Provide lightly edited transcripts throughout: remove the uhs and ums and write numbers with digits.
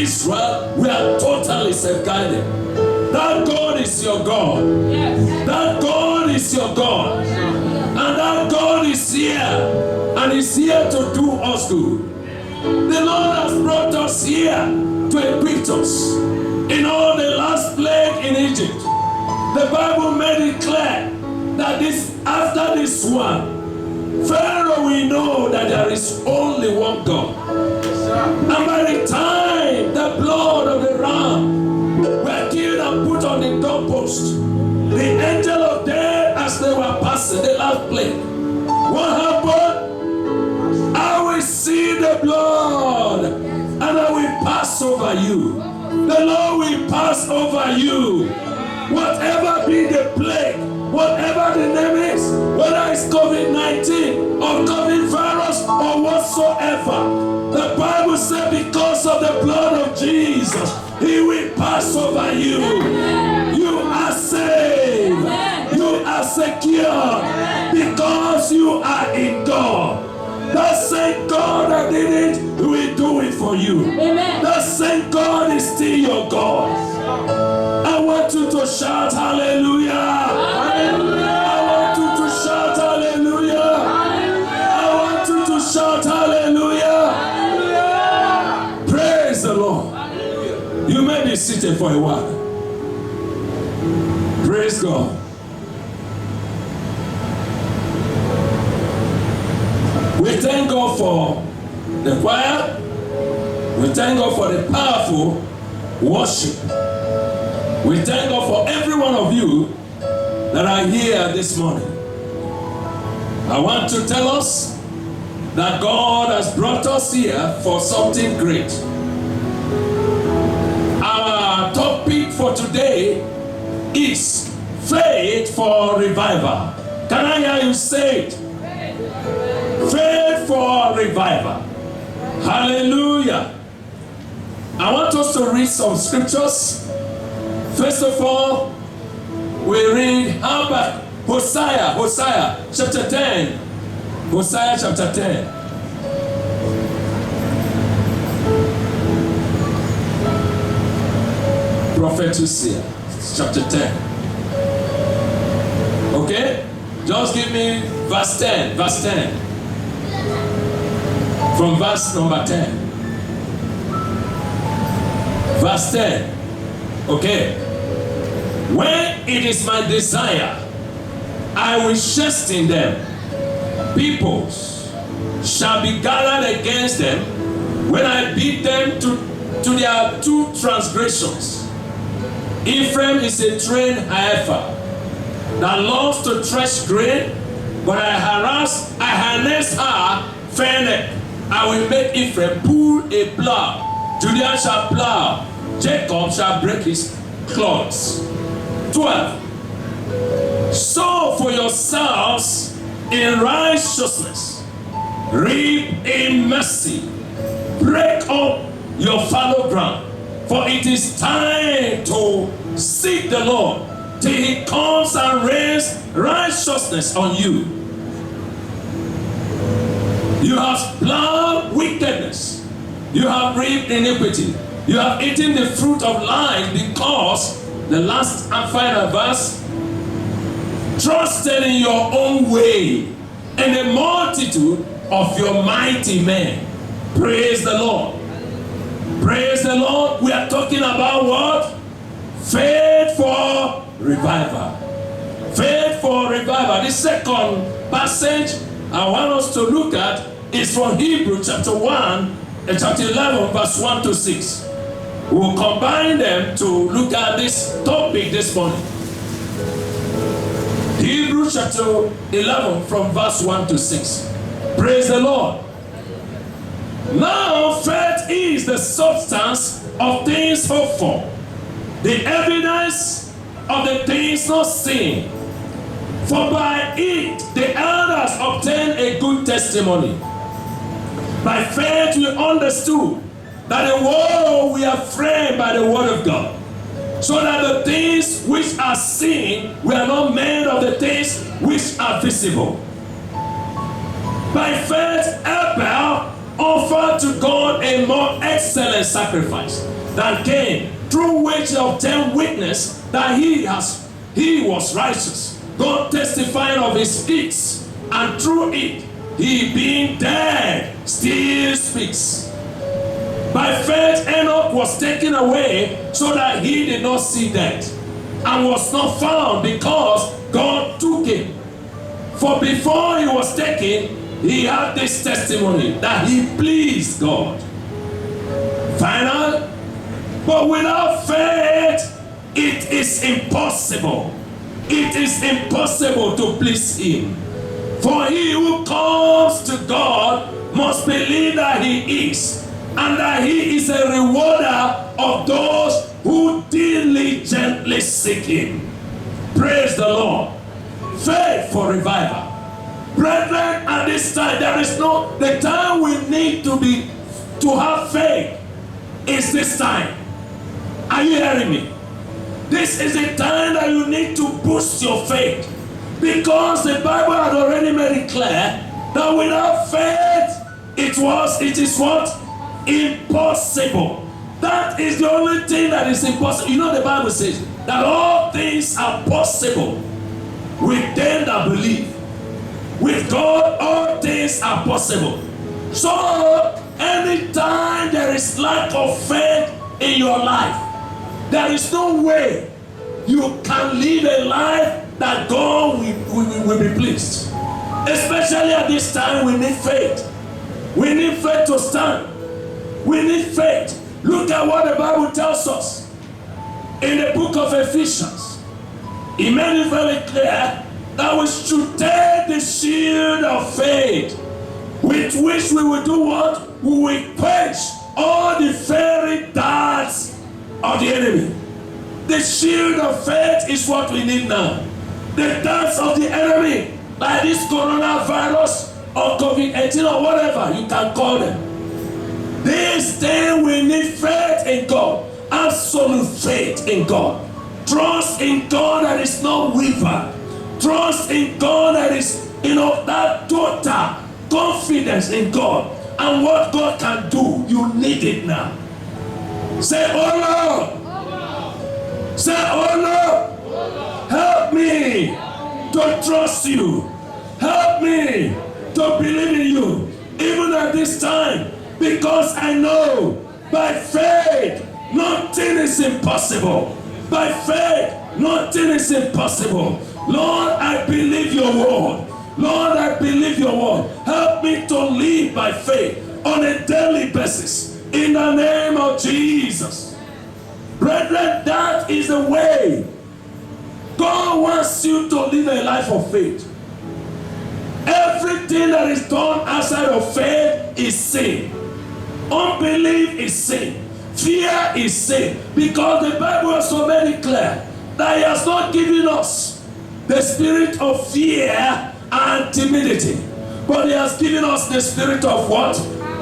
Israel, we are totally safeguarded. That God is your God. Yes. That God is your God. And that God is here. And is here to do us good. The Lord has brought us here to equip us. In all the last plague in Egypt, the Bible made it clear that after this one, Pharaoh will know that there is only one God. And by the time the blood of the ram were killed and put on the doorpost, the angel of death, as they were passing the last plague, what happened? I will see the blood and I will pass over you. The Lord will pass over you. Whatever be the plague, whatever the name is, whether it's COVID-19 or COVID-virus or whatsoever, the Bible said because of the blood of Jesus, He will pass over you. You are saved. You are secure because you are in God. That same God that did it, He will do it for you. That same God is still your God. I want you to shout hallelujah. Hallelujah. I want you to shout hallelujah. Hallelujah. I want you to shout hallelujah. Hallelujah. Praise the Lord. Hallelujah. You may be seated for a while. Praise God. We thank God for the choir. We thank God for the powerful worship. We thank God for every one of you that are here this morning. I want to tell us that God has brought us here for something great. Our topic for today is faith for revival. Can I hear you say it? Faith for revival. Hallelujah. I want us to read some scriptures. First of all, we read Hosea chapter 10. Hosea chapter 10. Prophet Hosea chapter 10. Okay? Just give me verse 10. Verse 10. From verse number 10. Verse 10. Okay. When it is my desire, I will chasten them. Peoples shall be gathered against them when I beat them to their two transgressions. Ephraim is a trained heifer that loves to thresh grain, but I harness her fair neck. I will make Ephraim pull a plow. Judah shall plow. Jacob shall break his clods. 12. Sow for yourselves in righteousness. Reap in mercy. Break up your fallow ground. For it is time to seek the Lord till He comes and rains righteousness on you. You have plowed wickedness. You have reaped iniquity. You have eaten the fruit of life because, the last and final verse, trusted in your own way and the multitude of your mighty men. Praise the Lord. Praise the Lord. We are talking about what? Faith for revival. Faith for revival. The second passage I want us to look at is from Hebrews chapter 1 and chapter 11 verse 1 to 6. We'll combine them to look at this topic this morning. Hebrews chapter 11 from verse 1 to 6. Praise the Lord. Now faith is the substance of things hoped for, the evidence of the things not seen. For by it the elders obtained a good testimony. By faith we understood that the world we are framed by the word of God, so that the things which are seen were not made of the things which are visible. By faith Abel offered to God a more excellent sacrifice than Cain, through which he obtained witness that he was righteous, God testifying of his deeds, and through it, he being dead still speaks. By faith Enoch was taken away so that he did not see death, and was not found because God took him. For before he was taken, he had this testimony that he pleased God. Final. But without faith, it is impossible. It is impossible to please him. For he who comes to God must believe that he is, and that he is a rewarder of those who diligently seek him. Praise the Lord. Faith for revival. Brethren, at this time, the time we need to have faith is this time. Are you hearing me? This is a time that you need to boost your faith, because the Bible had already made it clear that without faith, it is what? Impossible. That is the only thing that is impossible. You know, the Bible says that all things are possible with them that believe. With God, all things are possible. So, anytime there is lack of faith in your life, there is no way you can live a life that God will be pleased. Especially at this time, we need faith. We need faith to stand. We need faith. Look at what the Bible tells us in the book of Ephesians. He made it very clear that we should take the shield of faith, with which we will do what? We will quench all the fiery darts of the enemy. The shield of faith is what we need now. The darts of the enemy, like this coronavirus or COVID-19 or whatever you can call them. This day we need faith in God. Absolute faith in God. Trust in God that is not wavered. Trust in God that is, that total confidence in God and what God can do. You need it now. Say, oh Lord. Say, oh Lord. Help me to trust you. Help me to believe in you, even at this time, because I know by faith nothing is impossible. By faith nothing is impossible. Lord, I believe your word. Lord, I believe your word. Help me to live by faith on a daily basis. In the name of Jesus. Brethren, that is the way. God wants you to live a life of faith. Everything that is done outside of faith is sin. Unbelief is sin. Fear is sin. Because the Bible also made it clear that He has not given us the spirit of fear and timidity, but He has given us the spirit of what?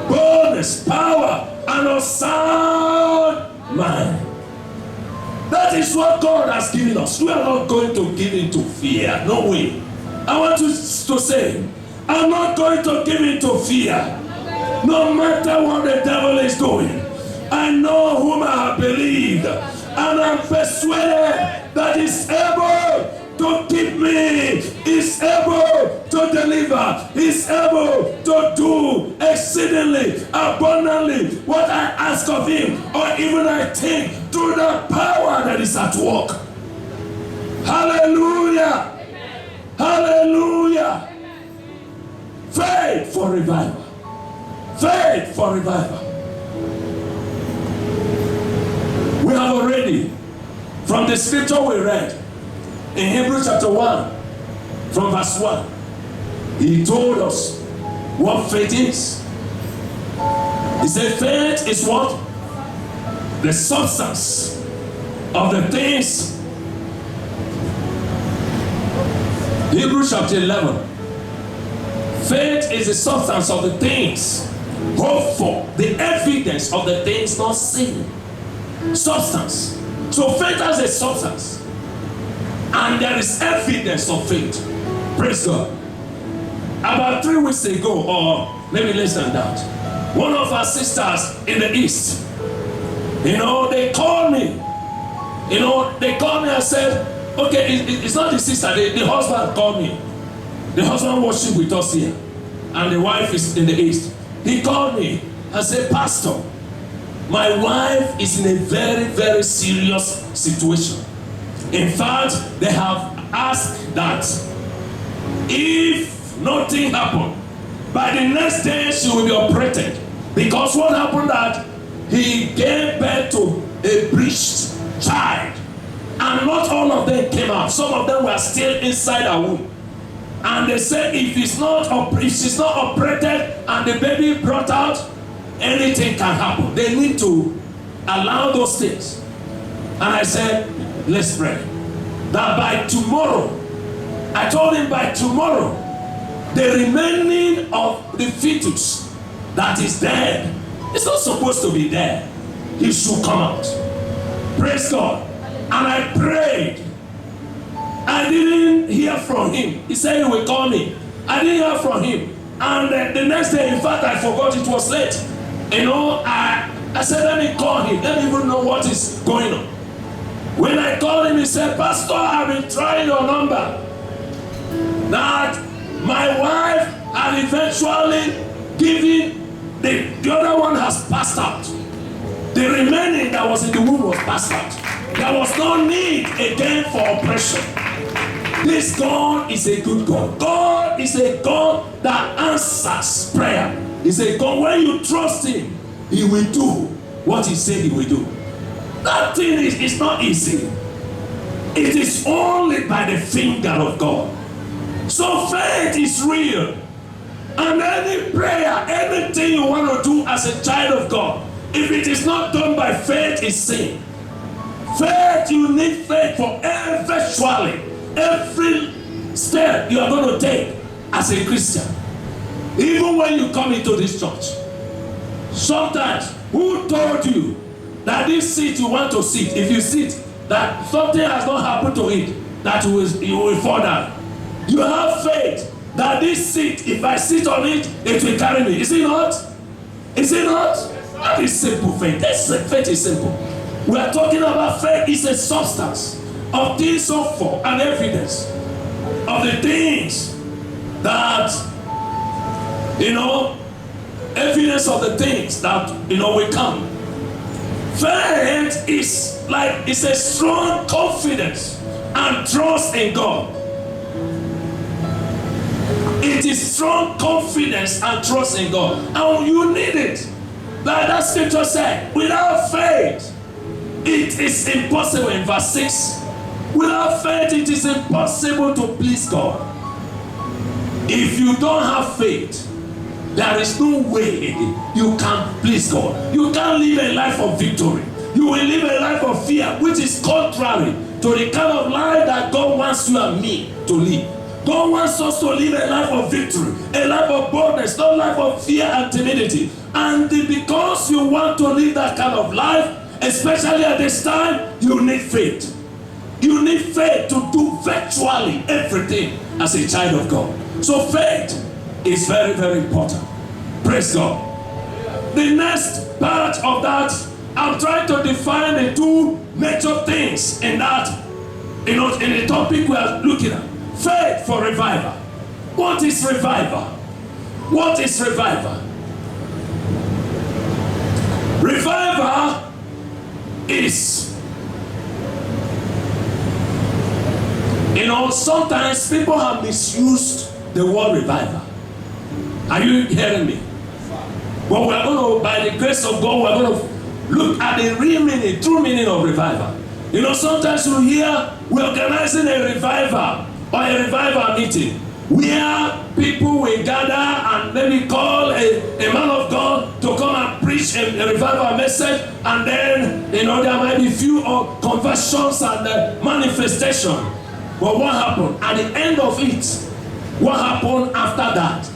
Boldness, power, and a sound mind. That is what God has given us. We are not going to give into fear. No way. I want to say, I'm not going to give into fear. No matter what the devil is doing, I know whom I have believed, and I'm persuaded that He's able to keep me, He's able to deliver, He's able to do exceedingly, abundantly what I ask of Him, or even I think, through the power that is at work. Hallelujah! Amen. Hallelujah! Amen. Faith for revival. Faith for revival. We have already, from the scripture we read, in Hebrews chapter 1, from verse 1, he told us what faith is. He said faith is what? The substance of the things. Hebrews chapter 11. Faith is the substance of the things hoped for, the evidence of the things not seen. Substance. So faith has a substance. And there is evidence of faith. Praise God. About 3 weeks ago, or maybe less than that, One of our sisters in the East, they called me. They called me and said, okay, it's not the sister, the husband called me. The husband worship with us here, and the wife is in the East. He called me and said, Pastor, my wife is in a very, very serious situation. In fact, they have asked that if nothing happened, by the next day she will be operated. Because what happened that he gave birth to a breached child, and not all of them came out. Some of them were still inside her womb. And they said if she's not operated and the baby brought out, anything can happen. They need to allow those things. And I said, let's pray. That by tomorrow, I told him by tomorrow, the remaining of the fetus that is dead, it's not supposed to be there. He should come out. Praise God. And I prayed. I didn't hear from him. He said he will call me. I didn't hear from him. And the next day, in fact, I forgot it was late. I said, let me call him. Let me even know what is going on. When I called him, he said, Pastor, I've been trying your number. That my wife had eventually given, the other one has passed out. The remaining that was in the womb was passed out. There was no need again for operation. This God is a good God. God is a God that answers prayer. He's a God, when you trust him, he will do what he said he will do. That thing is not easy. It is only by the finger of God. So faith is real. And any prayer, anything you want to do as a child of God, if it is not done by faith, it's sin. Faith, you need faith for every step you are going to take as a Christian. Even when you come into this church, sometimes, who told you that this seat you want to sit, if you sit, that something has not happened to it, that you will fall down? You have faith that this seat, if I sit on it, it will carry me. Is it not? Is it not? That is simple faith. Faith is simple. We are talking about faith is a substance of things hoped for and evidence of the things that, evidence of the things that, will come. Faith is it's a strong confidence and trust in God. It is strong confidence and trust in God. And you need it. Like that scripture said, without faith, it is impossible in verse 6. Without faith, it is impossible to please God. If you don't have faith, there is no way you can please God. You can't live a life of victory. You will live a life of fear, which is contrary to the kind of life that God wants you and me to live. God wants us to live a life of victory, a life of boldness, not a life of fear and timidity. And because you want to live that kind of life, especially at this time, you need faith. You need faith to do virtually everything as a child of God. So faith is very, very important. Praise God. The next part of that, I'm trying to define the two major things in that, in the topic we are looking at. Faith for revival. What is revival? What is revival? Revival is, sometimes people have misused the word revival. Are you hearing me? But we're going to, by the grace of God, we're going to look at the real meaning, true meaning of revival. Sometimes you hear we're organizing a revival or a revival meeting where people will gather and maybe call a man of God to come and preach a revival message, and then there might be few conversions and manifestation. But what happened at the end of it? What happened after that?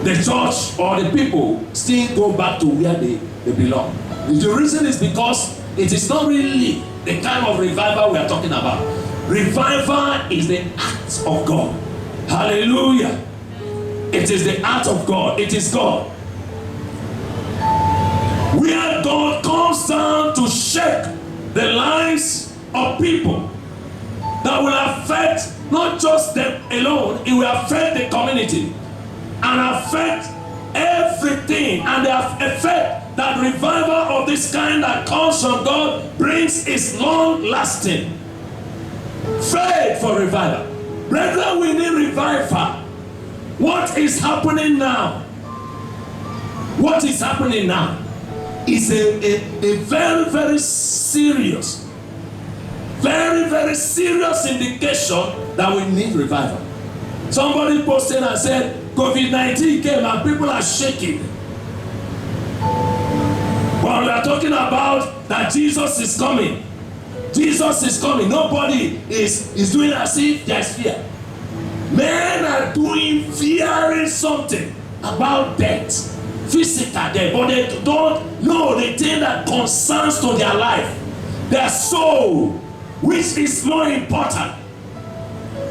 The church or the people still go back to where they belong. The reason is because it is not really the kind of revival we are talking about. Revival is the act of God. Hallelujah. It is the act of God. It is God. where God comes down to shake the lives of people that will affect not just them alone, it will affect the community and affect everything, and the effect that revival of this kind that comes from God brings is long-lasting. Faith for revival. Brethren, we need revival. What is happening now? What is happening now is a very, very serious, very serious indication that we need revival. Somebody posted and said, COVID-19 came and people are shaking. But we are talking about that Jesus is coming. Jesus is coming. Nobody is doing as if there's fear. Men are fearing something about death. Physical death. But they don't know the thing that concerns to their life. Their soul, which is more important.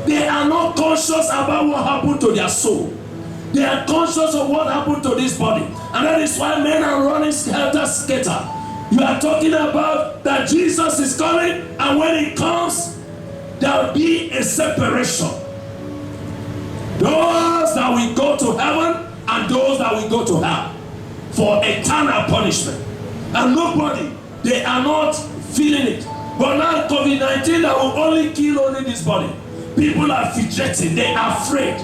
They are not conscious about what happened to their soul. They are conscious of what happened to this body. And that is why men are running skelter-skelter. You are talking about that Jesus is coming, and when he comes, there will be a separation. Those that will go to heaven and those that will go to hell for eternal punishment. And nobody, they are not feeling it. But now COVID-19 that will only kill only this body. People are fidgeting, they are afraid.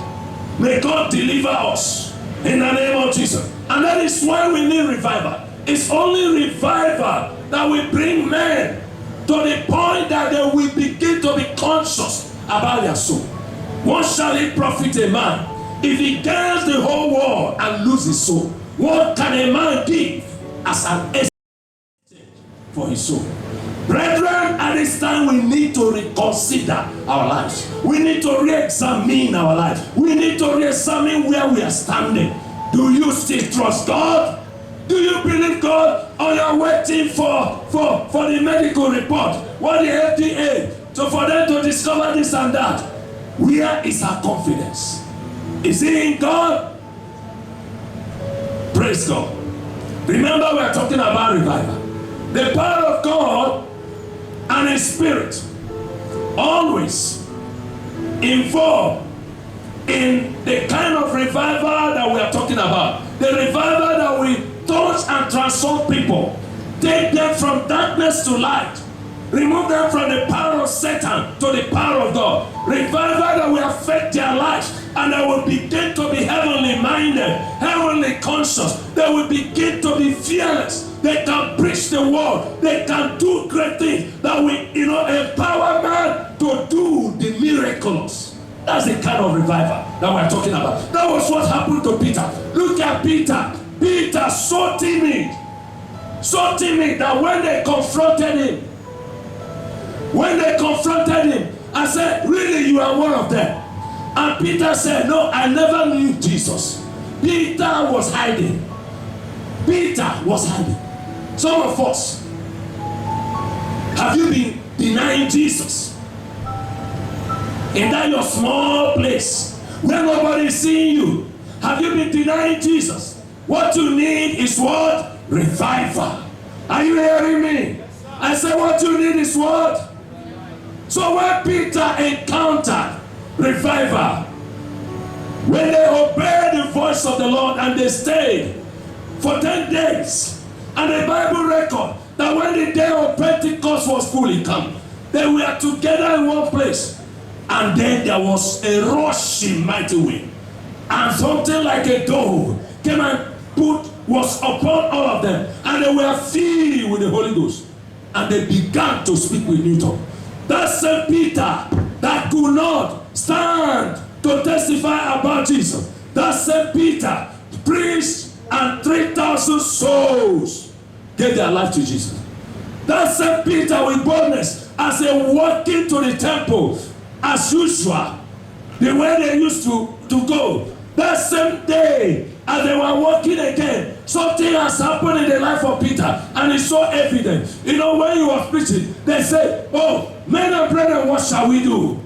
May God deliver us in the name of Jesus. And that is why we need revival. It's only revival that will bring men to the point that they will begin to be conscious about their soul. What shall it profit a man if he gains the whole world and loses his soul? What can a man give as an exchange for his soul? Brethren, at this time we need to reconsider our lives. We need to re-examine our lives. We need to re-examine where we are standing. Do you still trust God? Do you believe God? Or you are waiting for the medical report? What the FDA? So for them to discover this and that. Where is our confidence? Is it in God? Praise God. Remember, we are talking about revival. The power of God and His Spirit always involved in the kind of revival that we are talking about. The revival that we touch and transform people. Take them from darkness to light. Remove them from the power of Satan to the power of God. Revival that will affect their lives, and they will begin to be heavenly minded, heavenly conscious. They will begin to be fearless. They can preach the word. They can do great things that will, empower man to do the miraculous. That's the kind of revival that we're talking about. That was what happened to Peter. Look at Peter. Peter, so timid that when they confronted him, I said, really, you are one of them? And Peter said, no, I never knew Jesus. Peter was hiding. Some of us, have you been denying Jesus? In that your small place where nobody is seeing you, have you been denying Jesus? What you need is what? Revival. Are you hearing me? I said what you need is what? So when Peter encountered revival, when they obeyed the voice of the Lord and they stayed for 10 days, and the Bible record that when the day of Pentecost was fully come, they were together in one place, and then there was a rushing mighty wind, and something like a dove came and was upon all of them, and they were filled with the Holy Ghost, and they began to speak with new tongue. That same Peter that could not stand to testify about Jesus, that same Peter preached, and 3,000 souls gave their life to Jesus. That same Peter with boldness, as they walked into the temple as usual, the way they used to go, that same day as they were walking again, something has happened in the life of Peter, and it's so evident. When he was preaching, they said, oh, men and brethren, what shall we do?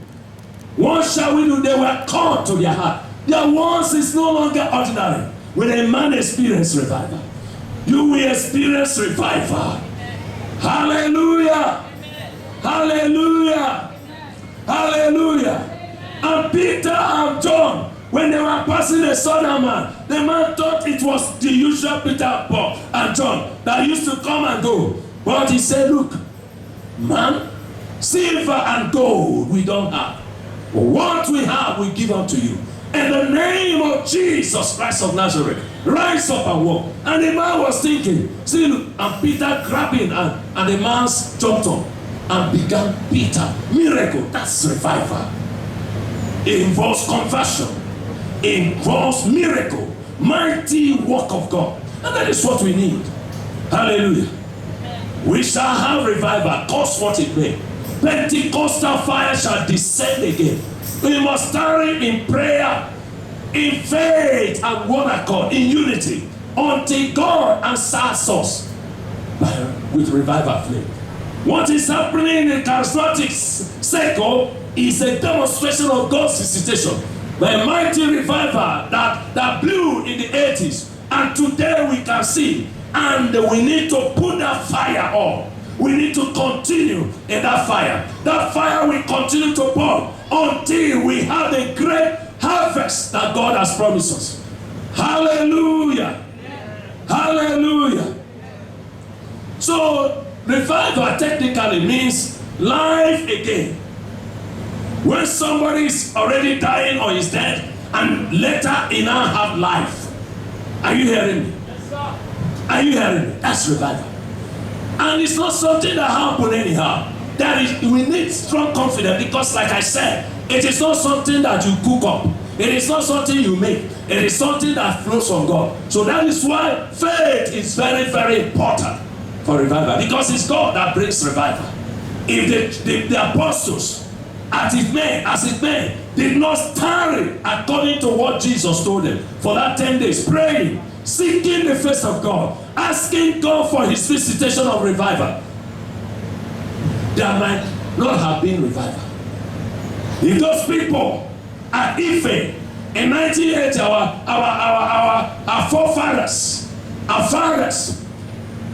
What shall we do? They were called to their heart. Their once is no longer ordinary. When a man experiences revival, you will experience revival. Hallelujah. Hallelujah. Hallelujah. And Peter and John, when they were passing a southern man, the man thought it was the usual Peter, Paul, and John that used to come and go. But he said, look, man, silver and gold we don't have. But what we have, we give unto you. In the name of Jesus Christ of Nazareth, rise up and walk. And the man was thinking, see, look, and Peter grabbed him, and the man jumped up and began Peter. Miracle, that's revival. It involves conversion. It involves miracle, mighty work of God. And that is what we need. Hallelujah. We shall have revival, cost what it may. Pentecostal fire shall descend again. We must tarry in prayer, in faith and one accord, in unity, until God answers us with revival flame. What is happening in the charismatic circle is a demonstration of God's visitation. The mighty revival that blew in the 80s, and today we can see, and we need to put that fire on. We need to continue in that fire. That fire will continue to burn until we have the great harvest that God has promised us. Hallelujah. Hallelujah. So revival technically means life again. When somebody is already dying or is dead, and later he now have life. Are you hearing me? Yes, sir. Are you hearing me? That's revival. And it's not something that happens anyhow. We need strong confidence, because like I said, it is not something that you cook up. It is not something you make. It is something that flows from God. So that is why faith is very, very important for revival, because it's God that brings revival. If the apostles, as it may, did not tarry according to what Jesus told them for that 10 days, praying, seeking the face of God, asking God for his visitation of revival, there might not have been revival. If those people at Ife in 1980, our forefathers, our fathers,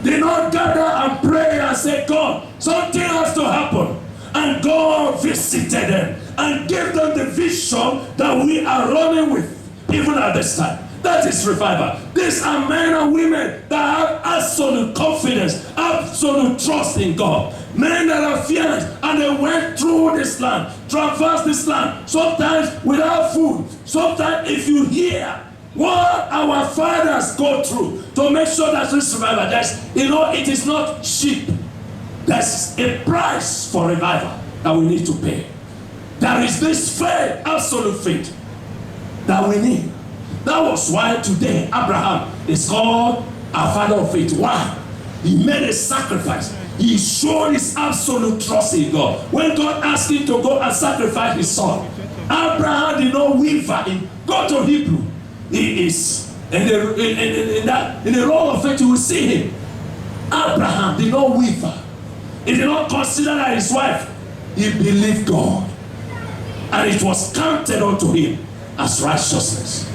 did not gather and pray and say, God, something has to happen. And God visited them and gave them the vision that we are running with even at this time. That is revival. These are men and women that have absolute confidence, absolute trust in God. Men that are fierce, and they went through this land, traversed this land, sometimes without food. Sometimes if you hear what our fathers go through to make sure that this revival, it is not cheap. There's a price for revival that we need to pay. There is this faith, absolute faith, that we need. That was why today Abraham is called our father of faith. Why? He made a sacrifice. He showed his absolute trust in God. When God asked him to go and sacrifice his son, Abraham did not waver. Go to Hebrew. He is in the role of faith. You will see him. Abraham did not waver. He did not consider that his wife. He believed God, and it was counted unto him as righteousness.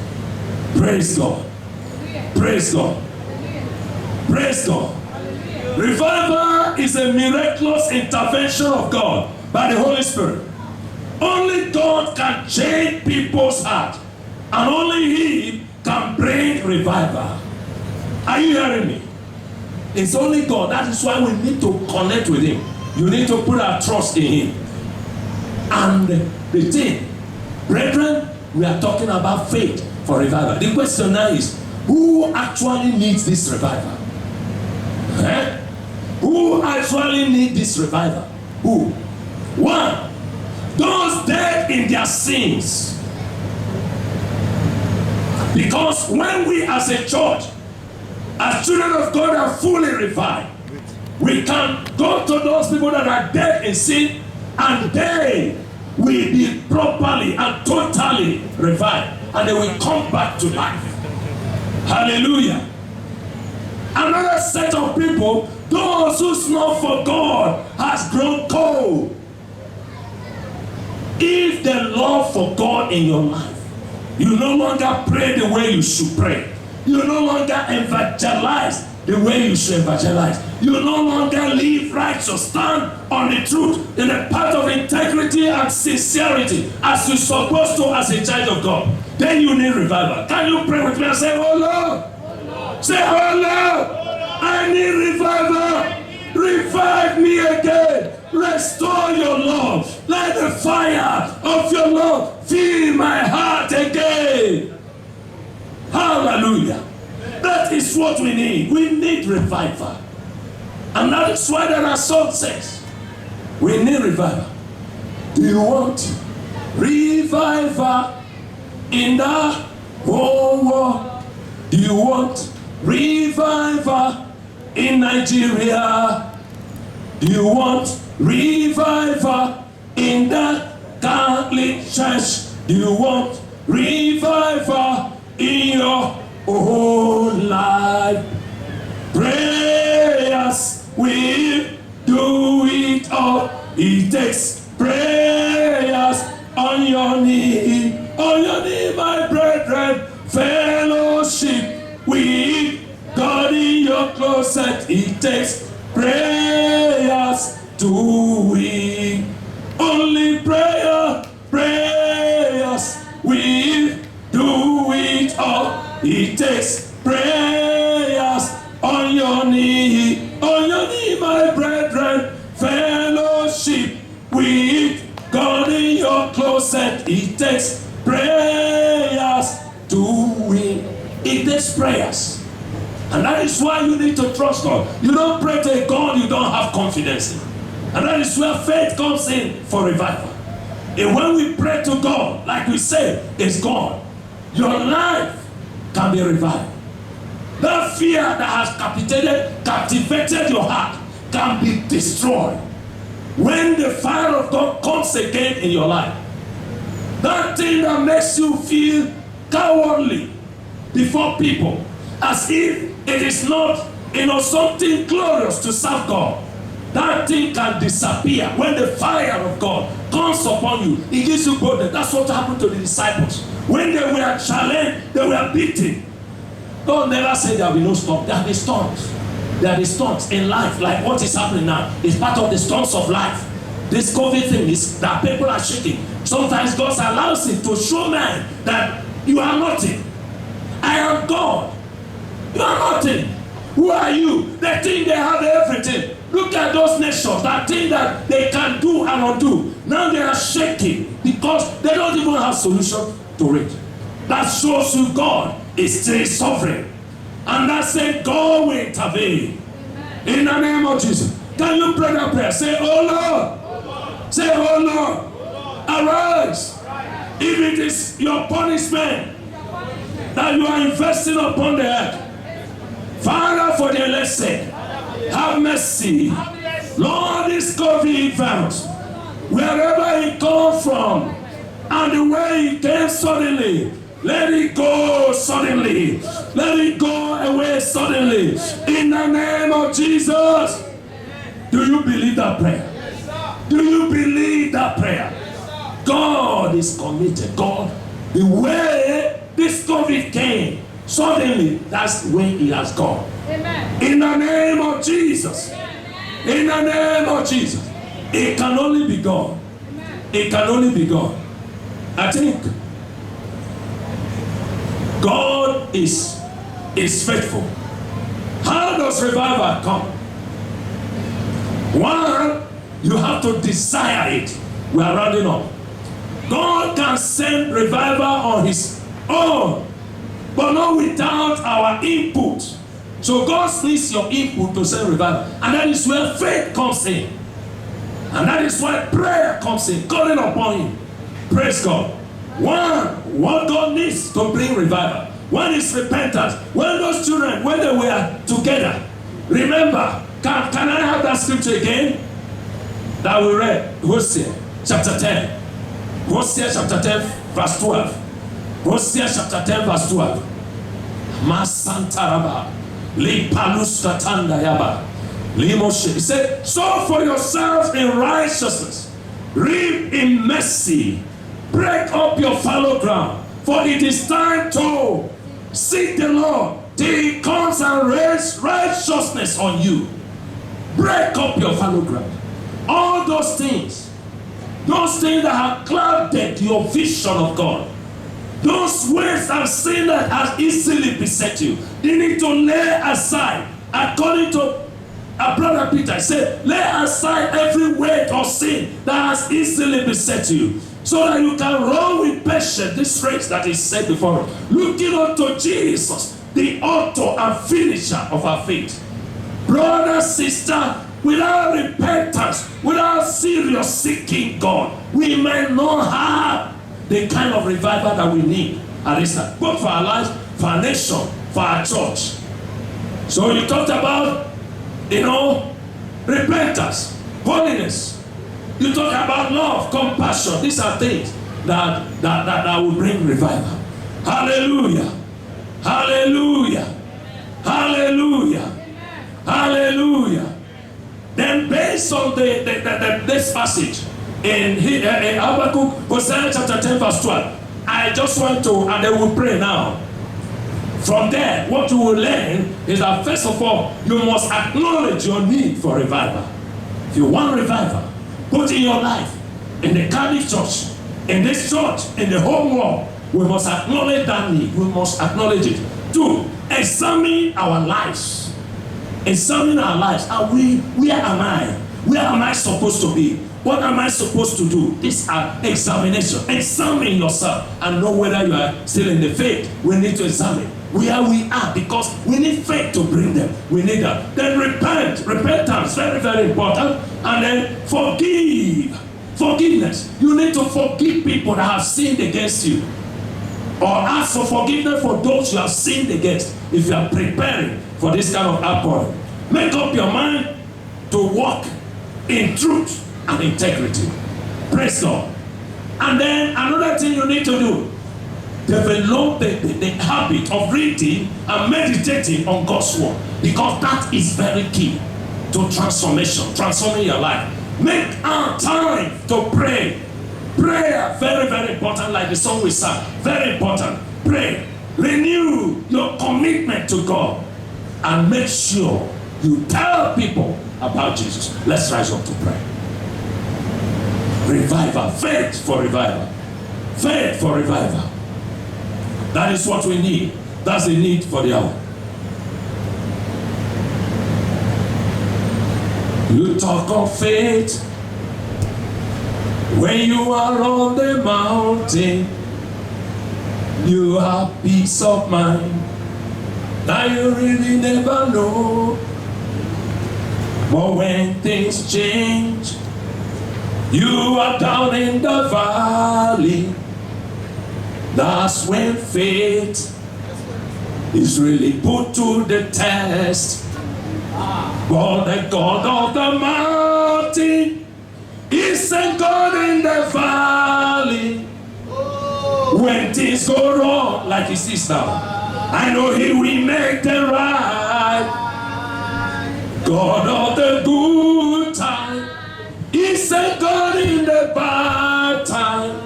Praise God. Praise God. Praise God. Revival is a miraculous intervention of God by the Holy Spirit. Only God can change people's heart, and only He can bring revival. Are you hearing me? It's only God. That is why we need to connect with Him. You need to put our trust in Him. And the thing, brethren, we are talking about faith for revival. The question now is, who actually needs this revival? Who actually needs this revival? Who? One, those dead in their sins. Because when we as a church, as children of God, are fully revived, we can go to those people that are dead in sin, and they will be properly and totally revived, and they will come back to life. Hallelujah. Another set of people, those whose love for God has grown cold. If the love for God in your life, you no longer pray the way you should pray, you no longer evangelize the way you should evangelize. You no longer live righteous, stand on the truth in the path of integrity and sincerity as you're supposed to as a child of God. Then you need revival. Can you pray with me and say, oh Lord? Say, oh Lord, I need revival. Revive me again. Restore your love. Let the fire of your love fill my heart again. Hallelujah. That is what we need. We need revival. And that is why there are some says, we need revival. Do you want revival in the whole world? Do you want revival in Nigeria? Do you want revival in the Catholic Church? Do you want revival in your own life? Prayers will do it all. It takes prayers on your knee, my brethren. Fellowship with God in your closet. It takes prayers to win. Only prayers will do it all. It takes prayers on your knee, my brethren. Fellowship with God in your closet. It takes prayers to win. It takes prayers. And that is why you need to trust God. You don't pray to a God you don't have confidence in. And that is where faith comes in for revival. And when we pray to God, like we say, it's God, your life can be revived. That fear that has captivated your heart can be destroyed. When the fire of God comes again in your life, that thing that makes you feel cowardly before people, as if it is not, something glorious to serve God, that thing can disappear when the fire of God comes upon you. It gives you boldness. That's what happened to the disciples. When they were challenged, they were beaten. God never said there will be no storm. There will be storms. There will be storms in life, like what is happening now. It's part of the storms of life. This COVID thing is that people are shaking. Sometimes God allows it to show man that you are nothing. I am God. You are nothing. Who are you? They think they have everything. Look at those nations that think that they can do and undo. Now they are shaking because they don't even have solution to it. That shows you God is still sovereign. And that said, God will intervene. In the name of Jesus. Can you pray that prayer? Say, oh Lord. Say, oh Lord. Arise. If it is your punishment that you are investing upon the earth, Father, for the elect sake, have mercy. Lord, this COVID virus, wherever it comes from, and the way it came suddenly, let it go suddenly. Let it go away suddenly. In the name of Jesus. Do you believe that prayer? Do you believe that prayer? God is committed. God, the way this COVID came, suddenly, that's the way it has gone. Amen. In the name of Jesus. Amen. In the name of Jesus. It can only be God. Amen. It can only be God. I think God is faithful. How does revival come? One, you have to desire it. We are rounding up. God can send revival on his own, but not without our input. So God needs your input to send revival. And that is where faith comes in. And that is why prayer comes in, calling upon him. Praise God. One, what God needs to bring revival. One is repentance. When those children, when they were together, remember, can I have that scripture again? That we read, Hosea chapter 10. Hosea chapter 10, verse 12. Hosea chapter 10, verse 12. Masantaraba. Lipaluskatanda yaba. Limoshe. He said, sow for yourselves in righteousness, reap in mercy, break up your fallow ground, for it is time to seek the Lord till he comes and raise righteousness on you. Break up your fallow ground. All those things that have clouded your vision of God, those ways and sin that has easily beset you, they need to lay aside. According to our brother Peter said, lay aside every weight of sin that has easily beset you, so that you can run with patience this race that is set before us, looking unto Jesus, the author and finisher of our faith. Brother, sister, without repentance, without serious seeking God, we may not have the kind of revival that we need at this time, both for our lives, for our nation, for our church. So you talked about, repentance, holiness. You talk about love, compassion. These are things that will bring revival. Hallelujah. Hallelujah. Hallelujah. Hallelujah. Then based on this passage in Habakkuk, Hosea chapter 10 verse 12, I just want to, and then we'll pray now. From there, what you will learn is that first of all, you must acknowledge your need for revival. If you want revival, put in your life, in the Catholic Church, in this church, in the whole world, we must acknowledge that need. We must acknowledge it. 2, examine our lives. Examine our lives. Where am I? Where am I supposed to be? What am I supposed to do? These are examination. Examine yourself and know whether you are still in the faith. We need to examine where we are, because we need faith to bring them. We need that. Then repent. Repentance, very, very important. And then forgive. Forgiveness. You need to forgive people that have sinned against you, or ask for forgiveness for those you have sinned against, if you are preparing for this kind of outpouring. Make up your mind to walk in truth and integrity. Praise God. And then another thing you need to do, develop the habit of reading and meditating on God's word, because that is very key to transformation, transforming your life. Make our time to pray. Prayer, very, very important, like the song we sang. Very important. Pray. Renew your commitment to God, and make sure you tell people about Jesus. Let's rise up to pray. Revival. Faith for revival. Faith for revival. That is what we need. That's the need for the hour. You talk of faith when you are on the mountain. You have peace of mind that you really never know. But when things change, you are down in the valley. That's when faith is really put to the test. But the God of the mountain is a God in the valley. When things go wrong, like it is now, I know He will make them right. God of the good time is a God in the bad time.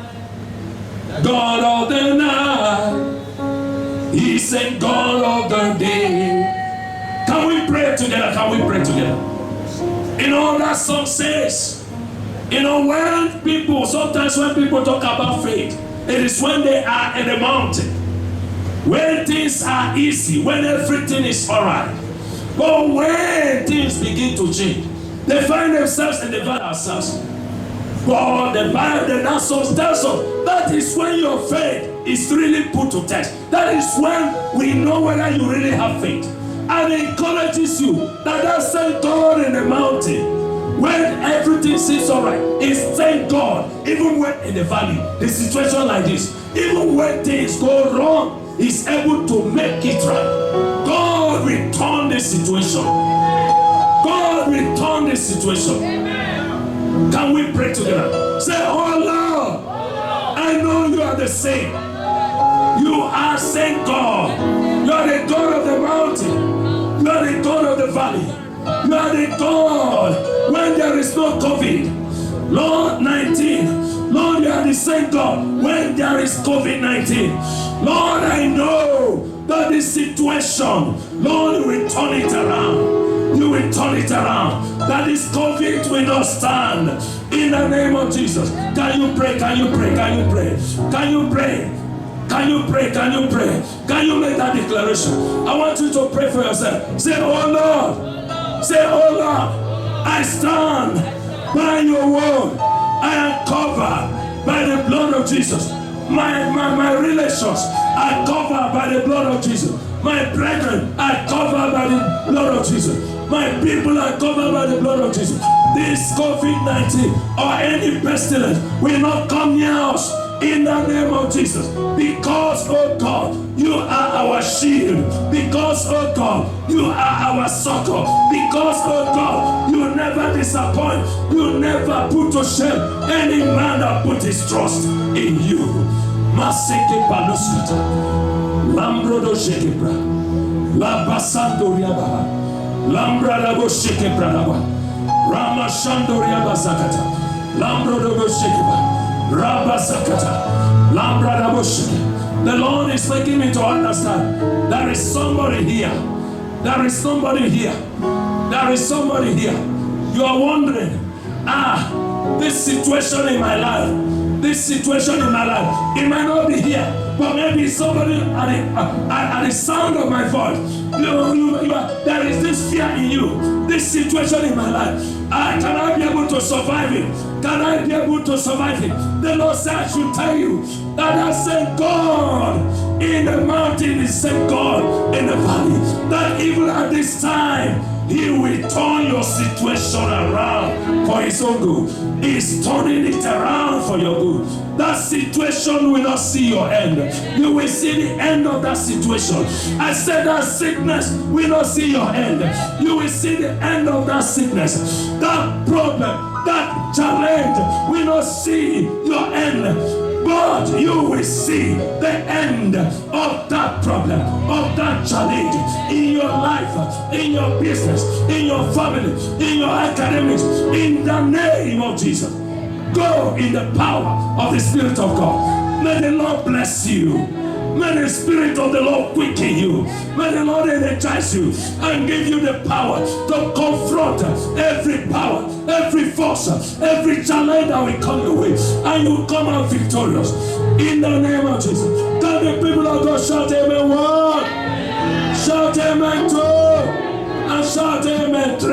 God of the night, He's a God of the day. Can we pray together? Can we pray together? That song says, sometimes when people talk about faith, it is when they are in the mountain, when things are easy, when everything is alright. But when things begin to change, they find themselves in the valley ourselves. But the Bible, that song tells us, that is when your faith is really put to test. That is when we know whether you really have faith. And it encourages you that same God in the mountain, when everything seems alright, is thank God. Even when in the valley, the situation like this, even when things go wrong, He's able to make it right. God will turn this situation. God will turn this situation. Can we pray together? Say, oh Lord, I know you are the same. You are Saint God. You are the God of the mountain. You are the God of the valley. You are the God when there is no COVID. Lord, 19. Lord, you are the same God when there is COVID-19. Lord, I know that this situation, Lord, you will turn it around. You will turn it around. That this COVID will not stand. In the name of Jesus. Can you pray? Can you pray? Can you pray? Can you pray? Can you pray? Can you pray? Can you make that declaration? I want you to pray for yourself. Say, oh Lord. Say, oh Lord, I stand by your word. I am covered by the blood of Jesus. My relations are covered by the blood of Jesus. My brethren are covered by the blood of Jesus. My people are covered by the blood of Jesus. This COVID-19 or any pestilence will not come near us in the name of Jesus. Because, oh God, you are our shield. Because, oh God, you are our succor. Because, oh God, you never disappoint. You never put to shame any man that put his trust in you. Maseke paluskata. Lambrodo shekebra. La basando riabaha. Lambrada go shekebra. Rama shando riaba zakata. Lambrodo go shekebra. The Lord is making me to understand there is somebody here. There is somebody here. There is somebody here. You are wondering, this situation in my life, this situation in my life, it might not be here, but maybe somebody at the sound of my voice, there is this fear in you, this situation in my life. Can I be able to survive it? Can I be able to survive it? The Lord said I should tell you that the same God in the mountain is the same God in the valley. That even at this time, He will turn your situation around for His own good. He's turning it around for your good. That situation will not see your end. You will see the end of that situation. I said that sickness will not see your end. You will see the end of that sickness. That problem, that challenge will not see your end. But you will see the end of that problem, of that challenge in your life, in your business, in your family, in your academics, in the name of Jesus. Go in the power of the Spirit of God. May the Lord bless you. May the Spirit of the Lord quicken you. May the Lord energize you and give you the power to confront every power, every force, every challenge that will come your way. And you come out victorious. In the name of Jesus. Can the people of God shout amen 1, shout amen 2, and shout amen 3.